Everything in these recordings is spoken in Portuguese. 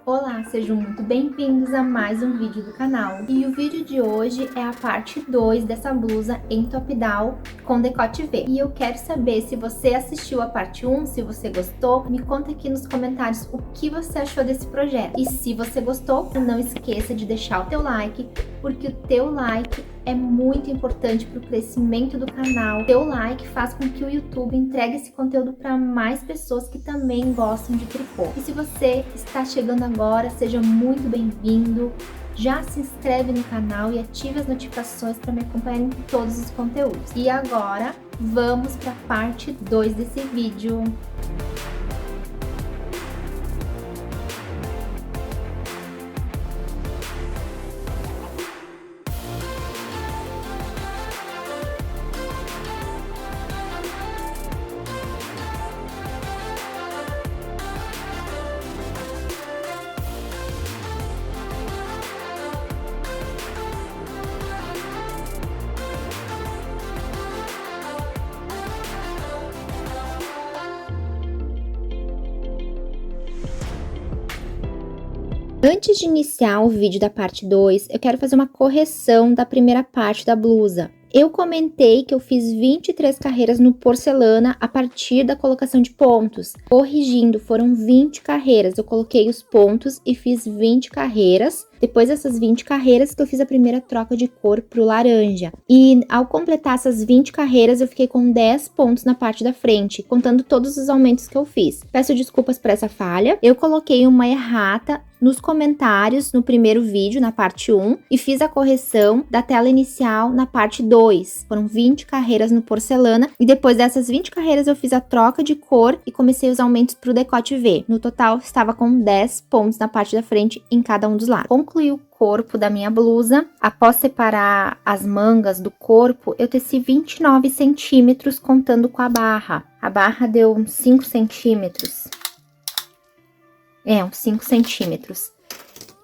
Olá, sejam muito bem-vindos a mais um vídeo do canal. E o vídeo de hoje é a parte 2 dessa blusa em top-down com decote V. E eu quero saber se você assistiu a parte 1, se você gostou, me conta aqui nos comentários o que você achou desse projeto. E se você gostou, não esqueça de deixar o teu like, porque o teu like é muito importante para o crescimento do canal. Teu like faz com que o YouTube entregue esse conteúdo para mais pessoas que também gostam de tricô. E se você está chegando agora, seja muito bem-vindo. Já se inscreve no canal e ative as notificações para me acompanhar em todos os conteúdos. E agora, vamos para a parte 2 desse vídeo. Antes de iniciar o vídeo da parte 2, eu quero fazer uma correção da primeira parte da blusa. Eu comentei que eu fiz 23 carreiras no porcelana a partir da colocação de pontos. Corrigindo, foram 20 carreiras. Eu coloquei os pontos e fiz 20 carreiras. Depois dessas 20 carreiras que eu fiz a primeira troca de cor pro laranja. E ao completar essas 20 carreiras, eu fiquei com 10 pontos na parte da frente, contando todos os aumentos que eu fiz. Peço desculpas por essa falha. Eu coloquei uma errata nos comentários no primeiro vídeo, na parte 1, e fiz a correção da tela inicial na parte 2. Foram 20 carreiras no porcelana, e depois dessas 20 carreiras eu fiz a troca de cor e comecei os aumentos pro decote V. No total, estava com 10 pontos na parte da frente em cada um dos lados. Concluí o corpo da minha blusa. Após separar as mangas do corpo, eu teci 29 centímetros contando com a barra. A barra deu uns 5 centímetros. Uns 5 centímetros.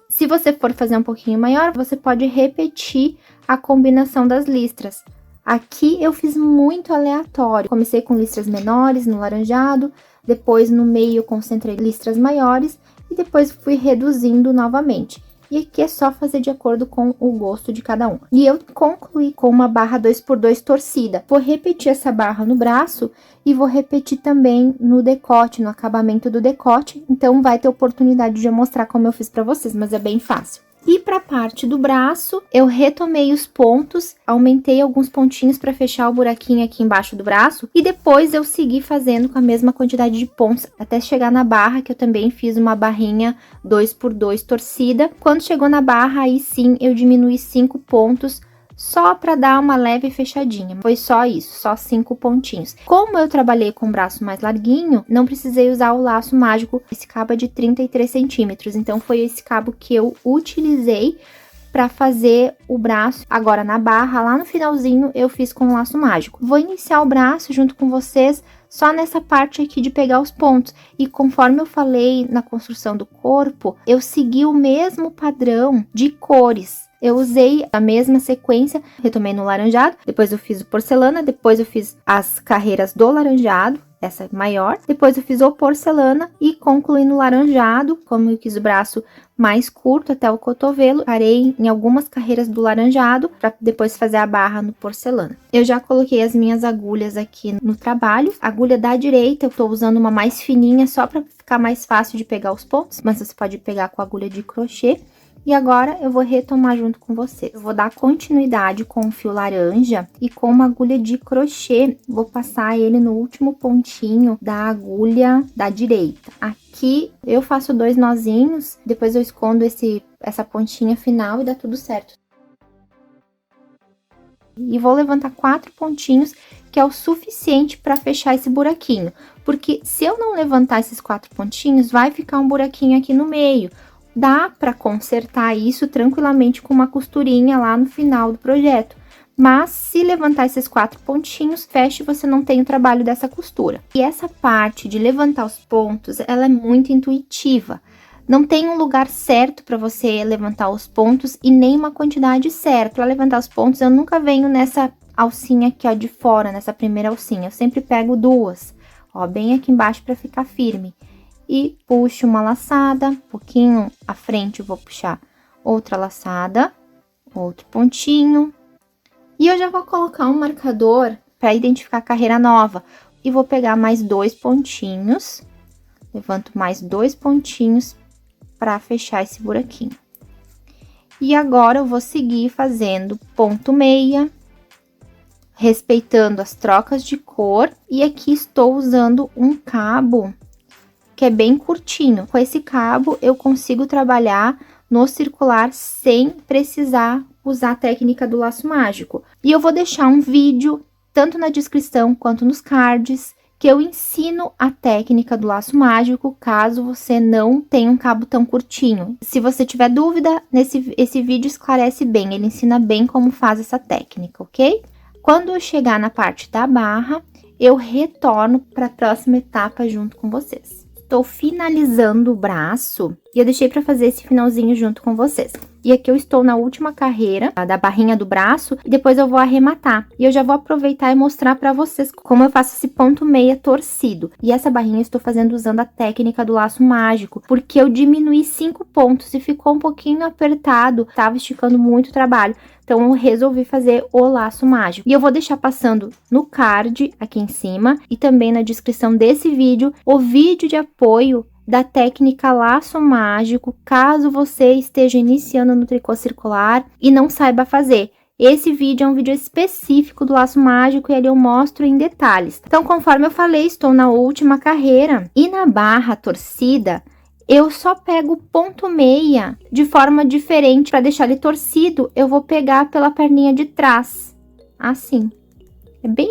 Se você for fazer um pouquinho maior, você pode repetir a combinação das listras. Aqui eu fiz muito aleatório. Comecei com listras menores no laranjado, depois no meio eu concentrei listras maiores e depois fui reduzindo novamente. E aqui é só fazer de acordo com o gosto de cada um. E eu concluí com uma barra 2x2 torcida. Vou repetir essa barra no braço e vou repetir também no decote, no acabamento do decote. Então, vai ter oportunidade de eu mostrar como eu fiz pra vocês, mas é bem fácil. E para a parte do braço, eu retomei os pontos, aumentei alguns pontinhos para fechar o buraquinho aqui embaixo do braço. E depois eu segui fazendo com a mesma quantidade de pontos, até chegar na barra, que eu também fiz uma barrinha 2x2 torcida. Quando chegou na barra, aí sim, eu diminuí 5 pontos, só para dar uma leve fechadinha. Foi só isso, só 5 pontinhos. Como eu trabalhei com o braço mais larguinho, não precisei usar o laço mágico. Esse cabo é de 33 centímetros, então foi esse cabo que eu utilizei para fazer o braço. Agora na barra, lá no finalzinho, eu fiz com o laço mágico. Vou iniciar o braço junto com vocês só nessa parte aqui de pegar os pontos. E conforme eu falei na construção do corpo, eu segui o mesmo padrão de cores. Eu usei a mesma sequência, retomei no laranjado, depois eu fiz o porcelana, depois eu fiz as carreiras do laranjado, essa maior, depois eu fiz o porcelana e concluí no laranjado, como eu quis o braço mais curto até o cotovelo, parei em algumas carreiras do laranjado para depois fazer a barra no porcelana. Eu já coloquei as minhas agulhas aqui no trabalho, a agulha da direita eu tô usando uma mais fininha só para ficar mais fácil de pegar os pontos, mas você pode pegar com a agulha de crochê. E agora eu vou retomar junto com vocês. Eu vou dar continuidade com o fio laranja e com uma agulha de crochê, vou passar ele no último pontinho da agulha da direita. Aqui eu faço 2 nozinhos, depois eu escondo essa pontinha final e dá tudo certo. E vou levantar 4 pontinhos, que é o suficiente para fechar esse buraquinho. Porque se eu não levantar esses 4 pontinhos, vai ficar um buraquinho aqui no meio. Dá para consertar isso tranquilamente com uma costurinha lá no final do projeto. Mas se levantar esses 4 pontinhos, fecha e você não tem o trabalho dessa costura. E essa parte de levantar os pontos, ela é muito intuitiva. Não tem um lugar certo para você levantar os pontos e nem uma quantidade certa. Para levantar os pontos, eu nunca venho nessa alcinha aqui, ó, de fora, nessa primeira alcinha. Eu sempre pego 2, ó, bem aqui embaixo para ficar firme. e puxo uma laçada, um pouquinho à frente eu vou puxar outra laçada, outro pontinho. E eu já vou colocar um marcador para identificar a carreira nova. E vou pegar mais 2 pontinhos, levanto mais 2 pontinhos para fechar esse buraquinho. E agora eu vou seguir fazendo ponto meia, respeitando as trocas de cor. E aqui estou usando um cabo que é bem curtinho. Com esse cabo eu consigo trabalhar no circular sem precisar usar a técnica do laço mágico. E eu vou deixar um vídeo, tanto na descrição quanto nos cards, que eu ensino a técnica do laço mágico, caso você não tenha um cabo tão curtinho. Se você tiver dúvida, esse vídeo esclarece bem, ele ensina bem como faz essa técnica, ok? Quando eu chegar na parte da barra, eu retorno para a próxima etapa junto com vocês. Estou finalizando o braço e eu deixei para fazer esse finalzinho junto com vocês. E aqui eu estou na última carreira da barrinha do braço e depois eu vou arrematar. E eu já vou aproveitar e mostrar para vocês como eu faço esse ponto meia torcido. E essa barrinha eu estou fazendo usando a técnica do laço mágico, porque eu diminuí 5 pontos e ficou um pouquinho apertado, tava esticando muito o trabalho. Então, eu resolvi fazer o laço mágico. E eu vou deixar passando no card aqui em cima e também na descrição desse vídeo, o vídeo de apoio da técnica laço mágico, caso você esteja iniciando no tricô circular e não saiba fazer. Esse vídeo é um vídeo específico do laço mágico e ali eu mostro em detalhes. Então, conforme eu falei, estou na última carreira e na barra torcida, eu só pego o ponto meia de forma diferente. Para deixar ele torcido, eu vou pegar pela perninha de trás, assim.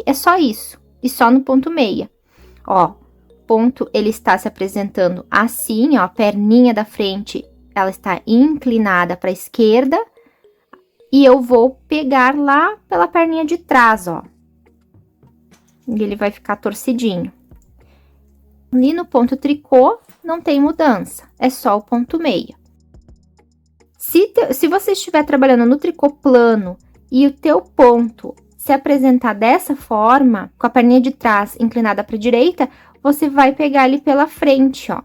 É só isso, e só no ponto meia. Ó, ponto, ele está se apresentando assim, ó, a perninha da frente, ela está inclinada para a esquerda. E eu vou pegar lá pela perninha de trás, ó. E ele vai ficar torcidinho. Ali no ponto tricô, não tem mudança, é só o ponto meia. Se você estiver trabalhando no tricô plano e o teu ponto se apresentar dessa forma, com a perninha de trás inclinada para a direita, você vai pegar ele pela frente, ó.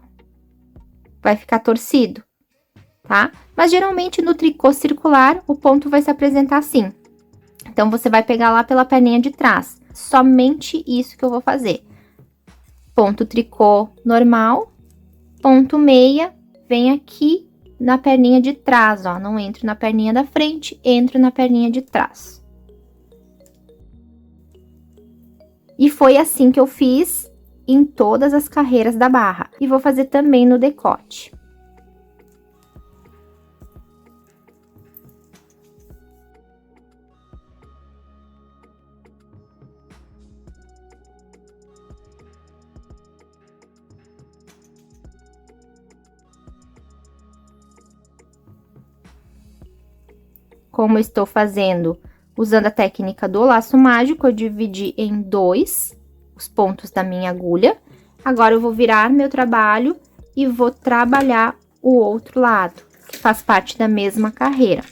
Vai ficar torcido, tá? Mas geralmente no tricô circular, o ponto vai se apresentar assim. Então, você vai pegar lá pela perninha de trás. Somente isso que eu vou fazer. Ponto tricô normal, ponto meia, vem aqui na perninha de trás, ó. Não entro na perninha da frente, entro na perninha de trás. E foi assim que eu fiz em todas as carreiras da barra. E vou fazer também no decote. Como eu estou fazendo usando a técnica do laço mágico, eu dividi em 2 os pontos da minha agulha. Agora, eu vou virar meu trabalho e vou trabalhar o outro lado, que faz parte da mesma carreira.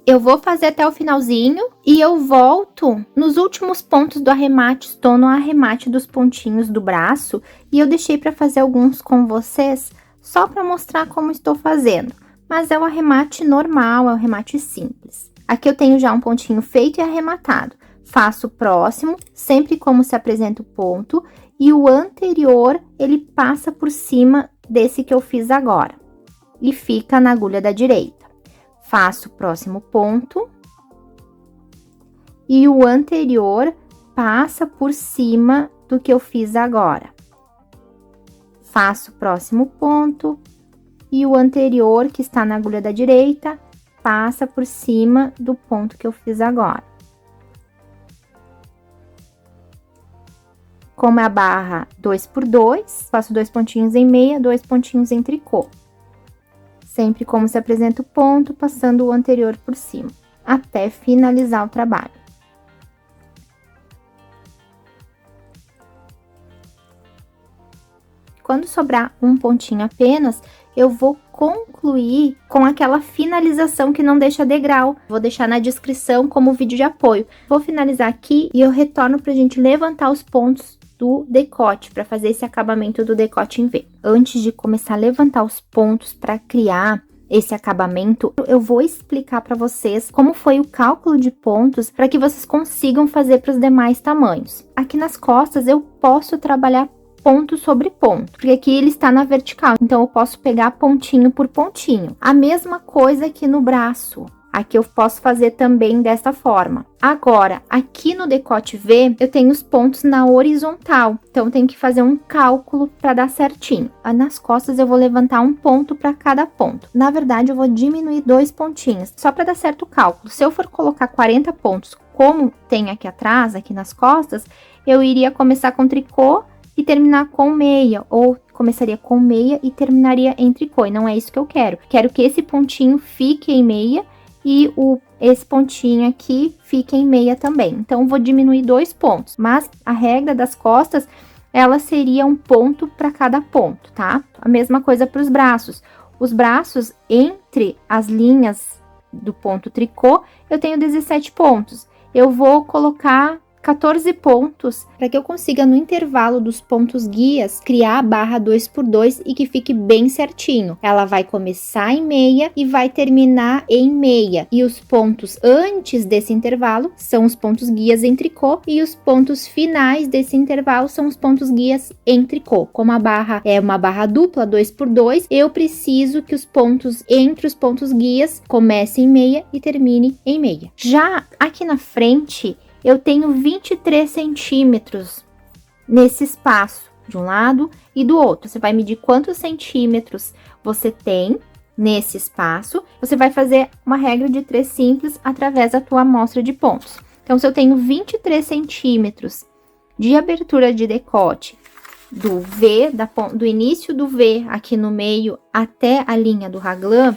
Eu vou fazer até o finalzinho e eu volto nos últimos pontos do arremate. Estou no arremate dos pontinhos do braço e eu deixei para fazer alguns com vocês, só para mostrar como estou fazendo. Mas é um arremate normal, é um arremate simples. Aqui eu tenho já um pontinho feito e arrematado. Faço o próximo, sempre como se apresenta o ponto, e o anterior, ele passa por cima desse que eu fiz agora. E fica na agulha da direita. Faço o próximo ponto, e o anterior passa por cima do que eu fiz agora. Faço o próximo ponto, e o anterior, que está na agulha da direita, passa por cima do ponto que eu fiz agora. Como é a barra 2x2, faço 2 pontinhos em meia, 2 pontinhos em tricô. Sempre como se apresenta o ponto, passando o anterior por cima, até finalizar o trabalho. Quando sobrar um pontinho apenas, eu vou concluir com aquela finalização que não deixa degrau. Vou deixar na descrição como vídeo de apoio. Vou finalizar aqui e eu retorno pra gente levantar os pontos do decote, para fazer esse acabamento do decote em V. Antes de começar a levantar os pontos para criar esse acabamento, eu vou explicar para vocês como foi o cálculo de pontos para que vocês consigam fazer para os demais tamanhos. Aqui nas costas eu posso trabalhar ponto sobre ponto, porque aqui ele está na vertical, então eu posso pegar pontinho por pontinho. A mesma coisa aqui no braço. Aqui eu posso fazer também dessa forma. Agora, aqui no decote V, eu tenho os pontos na horizontal. Então, eu tenho que fazer um cálculo para dar certinho. Nas costas, eu vou levantar um ponto para cada ponto. Na verdade, eu vou diminuir 2 pontinhos, só para dar certo o cálculo. Se eu for colocar 40 pontos, como tem aqui atrás, aqui nas costas, eu iria começar com tricô e terminar com meia, ou começaria com meia e terminaria em tricô. E não é isso que eu quero. Quero que esse pontinho fique em meia e esse pontinho aqui fica em meia também. Então, vou diminuir 2 pontos. Mas a regra das costas, ela seria um ponto para cada ponto, tá? A mesma coisa para os braços. Os braços, entre as linhas do ponto tricô, eu tenho 17 pontos. Eu vou colocar 14 pontos para que eu consiga, no intervalo dos pontos guias, criar a barra 2x2 e que fique bem certinho. Ela vai começar em meia e vai terminar em meia. E os pontos antes desse intervalo são os pontos guias em tricô e os pontos finais desse intervalo são os pontos guias em tricô. Como a barra é uma barra dupla 2x2, eu preciso que os pontos entre os pontos guias comecem em meia e termine em meia. Já aqui na frente, eu tenho 23 centímetros nesse espaço, de um lado e do outro. Você vai medir quantos centímetros você tem nesse espaço. Você vai fazer uma regra de 3 simples através da tua amostra de pontos. Então, se eu tenho 23 centímetros de abertura de decote do V, do início do V aqui no meio até a linha do raglan,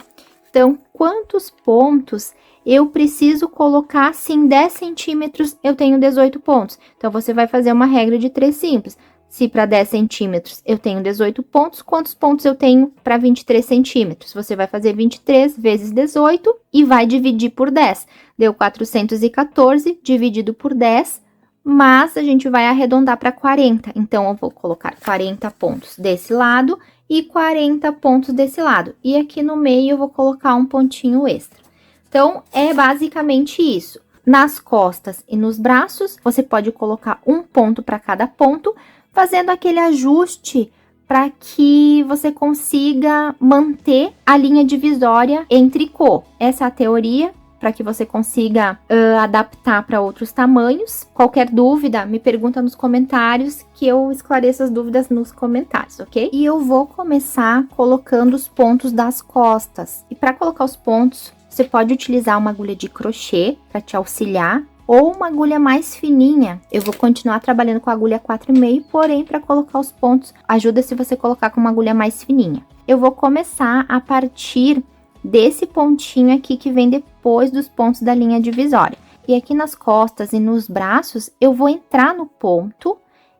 então, quantos pontos eu preciso colocar? Se em 10 centímetros eu tenho 18 pontos. Então, você vai fazer uma regra de 3 simples. Se para 10 centímetros eu tenho 18 pontos, quantos pontos eu tenho para 23 centímetros? Você vai fazer 23 vezes 18 e vai dividir por 10. Deu 414 dividido por 10, mas a gente vai arredondar para 40. Então, eu vou colocar 40 pontos desse lado e 40 pontos desse lado. E aqui no meio eu vou colocar um pontinho extra. Então, é basicamente isso. Nas costas e nos braços, você pode colocar um ponto para cada ponto, fazendo aquele ajuste para que você consiga manter a linha divisória em tricô. Essa é a teoria, para que você consiga adaptar para outros tamanhos. Qualquer dúvida, me pergunta nos comentários, que eu esclareço as dúvidas nos comentários, ok? E eu vou começar colocando os pontos das costas. E para colocar os pontos, você pode utilizar uma agulha de crochê para te auxiliar, ou uma agulha mais fininha. Eu vou continuar trabalhando com a agulha 4,5, porém, para colocar os pontos, ajuda se você colocar com uma agulha mais fininha. Eu vou começar a partir desse pontinho aqui que vem depois dos pontos da linha divisória. E aqui nas costas e nos braços, eu vou entrar no ponto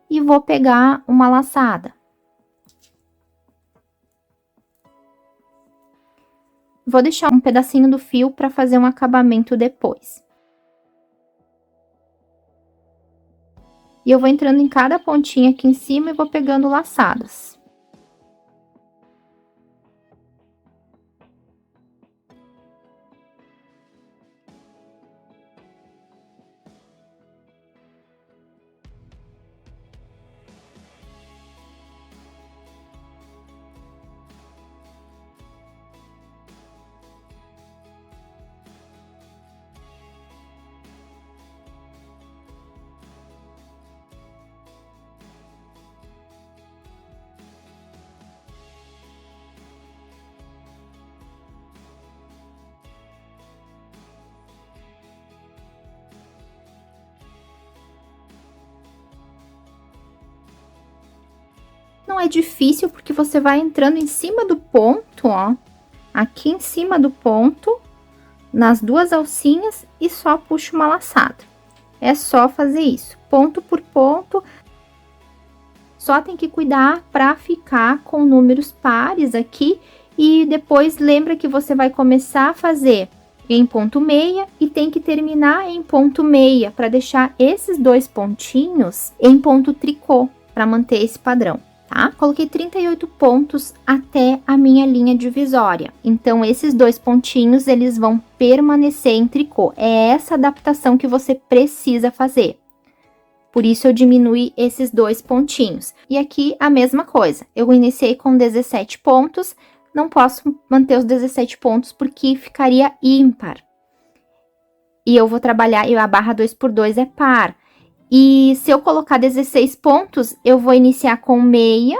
e vou pegar uma laçada. Vou deixar um pedacinho do fio para fazer um acabamento depois. E eu vou entrando em cada pontinho aqui em cima e vou pegando laçadas. Não é difícil, porque você vai entrando em cima do ponto, ó. Aqui em cima do ponto, nas duas alcinhas, e só puxa uma laçada. É só fazer isso, ponto por ponto. Só tem que cuidar para ficar com números pares aqui. E depois lembra que você vai começar a fazer em ponto meia e tem que terminar em ponto meia para deixar esses 2 pontinhos em ponto tricô, para manter esse padrão, tá? Coloquei 38 pontos até a minha linha divisória. Então, esses 2 pontinhos, eles vão permanecer em tricô. É essa adaptação que você precisa fazer. Por isso, eu diminui esses 2 pontinhos. E aqui, a mesma coisa. Eu iniciei com 17 pontos, não posso manter os 17 pontos porque ficaria ímpar. E eu vou trabalhar, e a barra 2 por 2 é par. E se eu colocar 16 pontos, eu vou iniciar com meia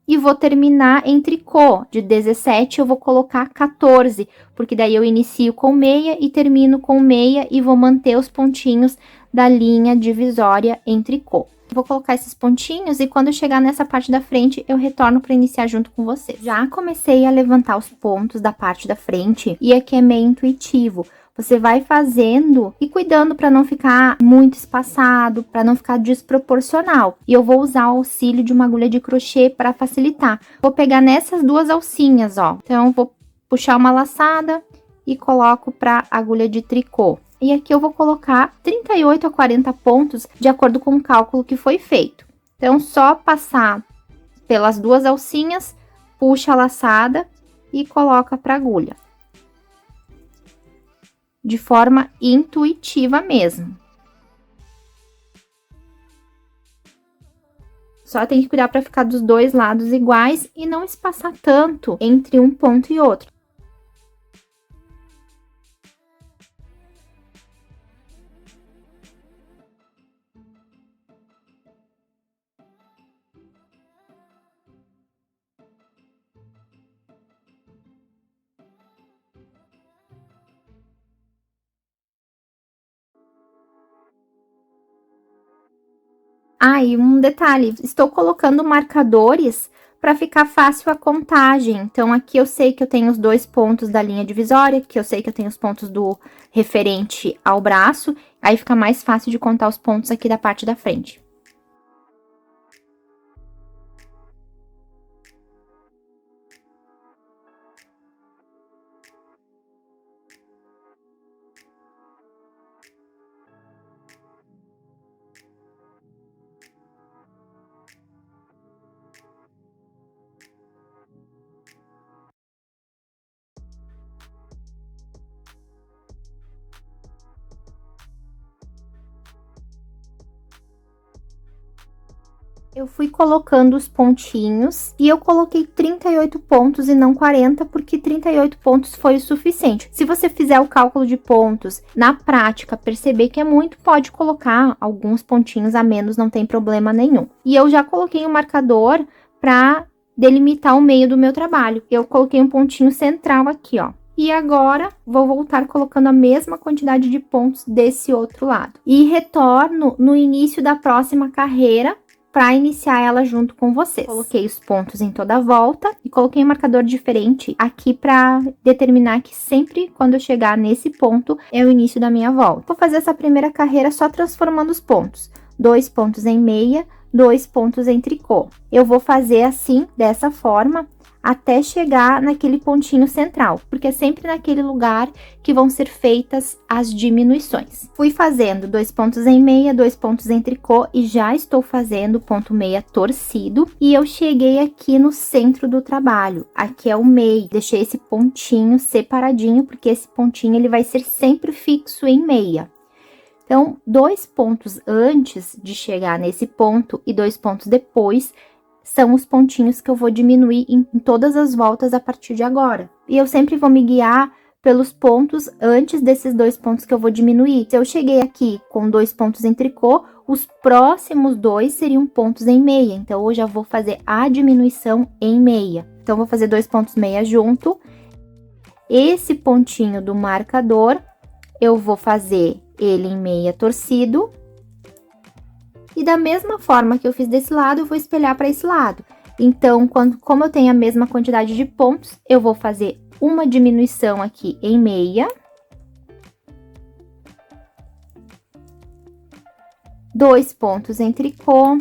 e vou terminar em tricô. De 17, eu vou colocar 14, porque daí eu inicio com meia e termino com meia e vou manter os pontinhos da linha divisória em tricô. Vou colocar esses pontinhos e quando eu chegar nessa parte da frente, eu retorno para iniciar junto com vocês. Já comecei a levantar os pontos da parte da frente e aqui é meio intuitivo. Você vai fazendo e cuidando para não ficar muito espaçado, para não ficar desproporcional. E eu vou usar o auxílio de uma agulha de crochê para facilitar. Vou pegar nessas 2 alcinhas, ó. Então, vou puxar uma laçada e coloco para agulha de tricô. E aqui eu vou colocar 38 a 40 pontos de acordo com o cálculo que foi feito. Então, só passar pelas 2 alcinhas, puxa a laçada e coloca para agulha. De forma intuitiva mesmo. Só tem que cuidar para ficar dos 2 lados iguais e não espaçar tanto entre um ponto e outro. E um detalhe, estou colocando marcadores para ficar fácil a contagem. Então, aqui eu sei que eu tenho os 2 pontos da linha divisória, que eu sei que eu tenho os pontos do referente ao braço, aí fica mais fácil de contar os pontos aqui da parte da frente. Eu fui colocando os pontinhos e eu coloquei 38 pontos e não 40, porque 38 pontos foi o suficiente. Se você fizer o cálculo de pontos na prática, perceber que é muito, pode colocar alguns pontinhos a menos, não tem problema nenhum. E eu já coloquei um marcador para delimitar o meio do meu trabalho. Eu coloquei um pontinho central aqui, ó. E agora, vou voltar colocando a mesma quantidade de pontos desse outro lado. E retorno no início da próxima carreira para iniciar ela junto com vocês. Coloquei os pontos em toda a volta e coloquei um marcador diferente aqui para determinar que sempre quando eu chegar nesse ponto é o início da minha volta. Vou fazer essa primeira carreira só transformando os pontos. 2 pontos em meia, 2 pontos em tricô. Eu vou fazer assim, dessa forma, até chegar naquele pontinho central, porque é sempre naquele lugar que vão ser feitas as diminuições. Fui fazendo 2 pontos em meia, 2 pontos em tricô e já estou fazendo ponto meia torcido e eu cheguei aqui no centro do trabalho. Aqui é o meio, deixei esse pontinho separadinho, porque esse pontinho ele vai ser sempre fixo em meia. Então, 2 pontos antes de chegar nesse ponto e 2 pontos depois são os pontinhos que eu vou diminuir em todas as voltas a partir de agora. E eu sempre vou me guiar pelos pontos antes desses 2 pontos que eu vou diminuir. Se eu cheguei aqui com 2 pontos em tricô, os próximos 2 seriam pontos em meia. Então, eu já vou fazer a diminuição em meia. Então, vou fazer 2 pontos meia junto. Esse pontinho do marcador, eu vou fazer ele em meia torcido. E da mesma forma que eu fiz desse lado, eu vou espelhar para esse lado. Então, como eu tenho a mesma quantidade de pontos, eu vou fazer uma diminuição aqui em meia. 2 pontos em tricô.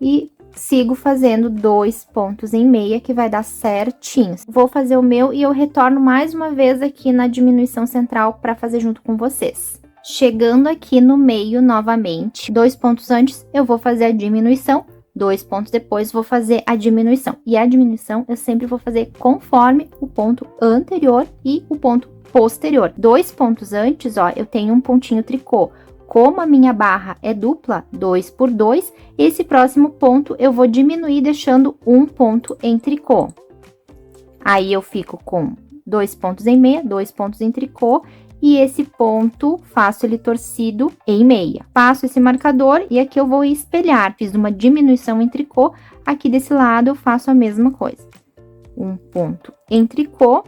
e sigo fazendo 2 pontos em meia, que vai dar certinho. Vou fazer o meu e eu retorno mais uma vez aqui na diminuição central para fazer junto com vocês. Chegando aqui no meio novamente, 2 pontos antes, eu vou fazer a diminuição, 2 pontos depois vou fazer a diminuição. E a diminuição eu sempre vou fazer conforme o ponto anterior e o ponto posterior. 2 pontos antes, ó, eu tenho um pontinho tricô. Como a minha barra é dupla, 2 por 2, esse próximo ponto eu vou diminuir deixando um ponto em tricô. Aí eu fico com 2 pontos em meia, 2 pontos em tricô, e esse ponto faço ele torcido em meia. Passo esse marcador e aqui eu vou espelhar. Fiz uma diminuição em tricô, aqui desse lado eu faço a mesma coisa. Um ponto em tricô,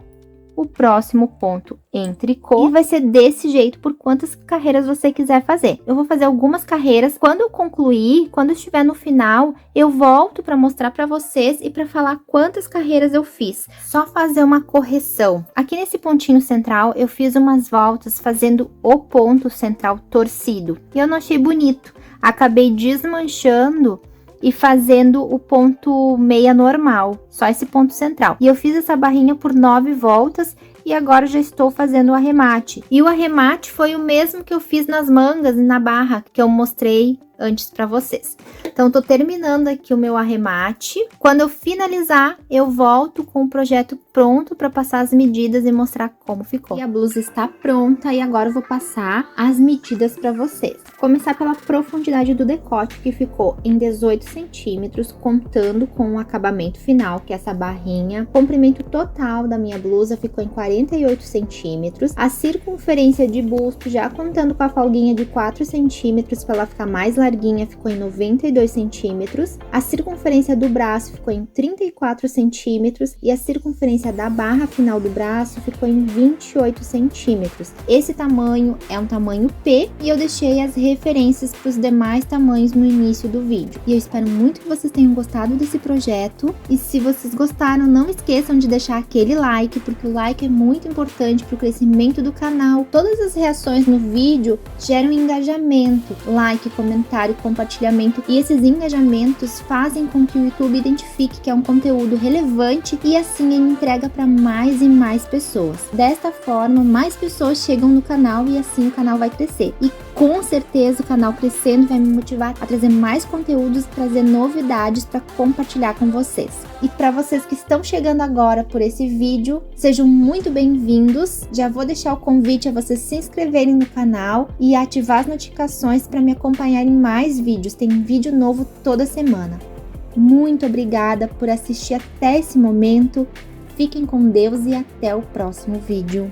o próximo ponto em tricô, e vai ser desse jeito por quantas carreiras você quiser fazer. Eu vou fazer algumas carreiras. Quando eu concluir, quando estiver no final, eu volto para mostrar para vocês e para falar quantas carreiras eu fiz. Só fazer uma correção. Aqui nesse pontinho central, eu fiz umas voltas fazendo o ponto central torcido. E eu não achei bonito. Acabei desmanchando e fazendo o ponto meia normal, só esse ponto central. E eu fiz essa barrinha por 9 voltas e agora já estou fazendo o arremate. E o arremate foi o mesmo que eu fiz nas mangas e na barra, que eu mostrei antes para vocês. Então, tô terminando aqui o meu arremate. Quando eu finalizar, eu volto com o projeto pronto para passar as medidas e mostrar como ficou. E a blusa está pronta e agora eu vou passar as medidas para vocês. Começar pela profundidade do decote, que ficou em 18 centímetros, contando com o acabamento final, que é essa barrinha. O comprimento total da minha blusa ficou em 48 centímetros. A circunferência de busto, já contando com a folguinha de 4 centímetros para ela ficar mais larguinha, ficou em 92 centímetros. A circunferência do braço ficou em 34 centímetros e a circunferência da barra final do braço ficou em 28 centímetros. Esse tamanho é um tamanho P e eu deixei as referências para os demais tamanhos no início do vídeo. E eu espero muito que vocês tenham gostado desse projeto. E se vocês gostaram, não esqueçam de deixar aquele like, porque o like é muito importante para o crescimento do canal. Todas as reações no vídeo geram engajamento, like, comentário, compartilhamento, e esses engajamentos fazem com que o YouTube identifique que é um conteúdo relevante e assim ele entrega para mais e mais pessoas. Desta forma, mais pessoas chegam no canal e assim o canal vai crescer. E com certeza o canal crescendo vai me motivar a trazer mais conteúdos, trazer novidades para compartilhar com vocês. E para vocês que estão chegando agora por esse vídeo, sejam muito bem-vindos. Já vou deixar o convite a vocês se inscreverem no canal e ativar as notificações para me acompanhar em mais vídeos. Tem vídeo novo toda semana. Muito obrigada por assistir até esse momento. Fiquem com Deus e até o próximo vídeo.